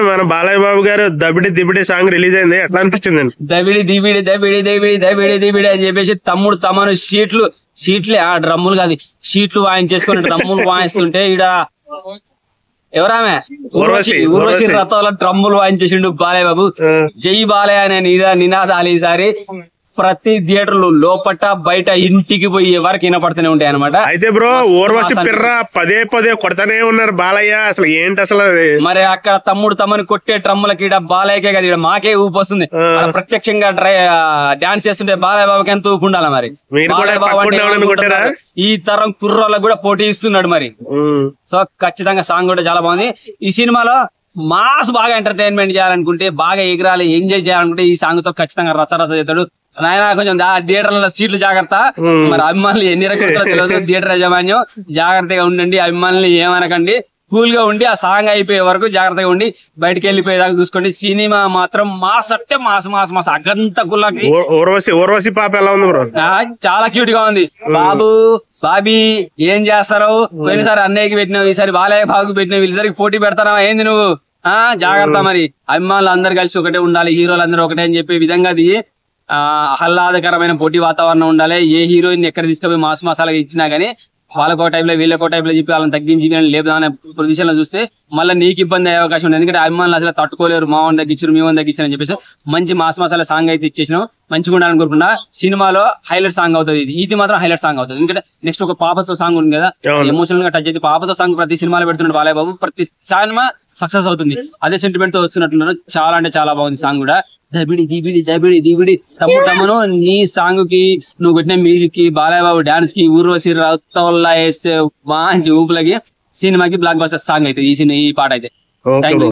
మన బాలయ్య బాబు గారు దబిడి Dibidi song release అయింది, ఎట్లా అనిపించింది? దబిడి దిబిడి దబిడి దబిడి దబిడి దిబిడి అని చెప్పేసి తమ్ముడు తమను షీట్లే ఆ డ్రమ్ములు కాదు షీట్లు వాయించేసుకుని డ్రమ్ములు వాయిస్తుంటే ఈడ ఎవరామె ఊర్వశి రథంలో డ్రమ్ములు వాయించేసిండు బాలయ్య బాబు. జై బాలయ్య అనే నినాదాలు ఈసారి ప్రతి థియేటర్లు లోపట బయట ఇంటికి పోయి వరకు వినపడుతూనే ఉంటాయి అనమాట. అయితే బ్రో ఊర్వశి పిర్ర పదే పదే కొడతానే ఉన్నారు బాలయ్య, అసలు ఏంటి అసలు? మరి అక్కడ తమ్ముడు తమని కొట్టే డ్రమ్ములకి బాలయ్యకే కదా ఇక్కడ మాకే ఊపు వస్తుంది. ప్రత్యక్షంగా డాన్స్ చేస్తుంటే బాలయ్య బాబుకి ఎంత ఊపు ఉండాలి మరి. ఈ తరం కుర్రోళ్ళకి కూడా పోటీ ఇస్తున్నాడు మరి. సో ఖచ్చితంగా సాంగ్ కూడా చాలా బాగుంది. ఈ సినిమాలో మాస్ బాగా ఎంటర్టైన్మెంట్ చేయాలనుకుంటే, బాగా ఎగరాలి, ఎంజాయ్ చేయాలనుకుంటే ఈ సాంగ్ తో ఖచ్చితంగా రచ్చ చేస్తాడు. నాయన కొంచెం థియేటర్ల సీట్లు జాగ్రత్త. మరి అభిమానులు ఎన్ని రకాల తెలియదు, థియేటర్ యాజమాన్యం జాగ్రత్తగా ఉండండి, అభిమానులు ఏమనకండి, కూల్ గా ఉండి ఆ సాంగ్ అయిపోయే వరకు జాగ్రత్తగా ఉండి బయటకు వెళ్ళిపోయేదాకా చూసుకోండి. సినిమా మాత్రం మాస్ అంటే మాస్ మాస్ మాస్ అగంత గుల్లకి. ఊర్వశి పాప ఎలా ఉంది బ్రో? చాలా క్యూట్ గా ఉంది. బాబు బాబీ ఏం చేస్తారు? పోయినసారి అన్నయ్యకి పెట్టినావు, ఈసారి బాలయ్య బాబుకి పెట్టినావు, వీళ్ళిద్దరికి పోటీ పెడతానా ఏంది నువ్వు? జాగ్రత్త మరి. అభిమానులు అందరు కలిసి ఒకటే ఉండాలి, హీరోలు అందరూ ఒకటే అని చెప్పే విధంగా ఆహ్లాదకరమైన పోటీ వాతావరణం ఉండాలి. ఏ హీరోయిన్ ఎక్కడ తీసుకుపోయి మాస్ మసాలాగా ఇచ్చినా గానీ వాళ్ళకో టైప్ లో వీళ్ళకో టైప్ లో చెప్పి వాళ్ళని తగ్గించి లేపుదామనే పొజిషన్ లో చూస్తే మళ్ళీ నీకు ఇబ్బంది అయ్యే అవకాశం ఉంది. ఎందుకంటే అభిమానులు అసలు తట్టుకోలేరు, మా వాడిని తగ్గించారు, మీ వాడిని తగ్గించారు అని చెప్పేసి మంచి మాస్ మసాలా సాంగ్ అయితే ఇచ్చేసినాం. మంచిగా ఉండాలని కోరుకున్నా. సినిమాలో హైలైట్ సాంగ్ అవుతుంది ఇది మాత్రం హైలైట్ సాంగ్ అవుతుంది. ఎందుకంటే నెక్స్ట్ ఒక పాపతో సాంగ్ ఉంది కదా, ఎమోషనల్ గా టచ్ అయితే పాపతో సాంగ్ ప్రతి సినిమాలో పెడుతున్నాడు బాలయ్య బాబు. ప్రతి సినిమా సక్సెస్ అవుతుంది. అదే సెంటిమెంట్ తో వస్తున్నట్టున్నారు. చాలా అంటే చాలా బాగుంది సాంగ్ కూడా. దబిడి దిబిడి దబిడి దిబిడి తమ్ముడు నీ సాంగ్ కి నువ్వు కొట్టిన మ్యూజిక్ కి బాలయ్య బాబు డాన్స్ కి ఊర్వశి రథంలా వేస్తే మంచి ఊపులకి సినిమాకి బ్లాక్ బస్టర్ సాంగ్ అయితే ఈ పాట అయితే. Thank you.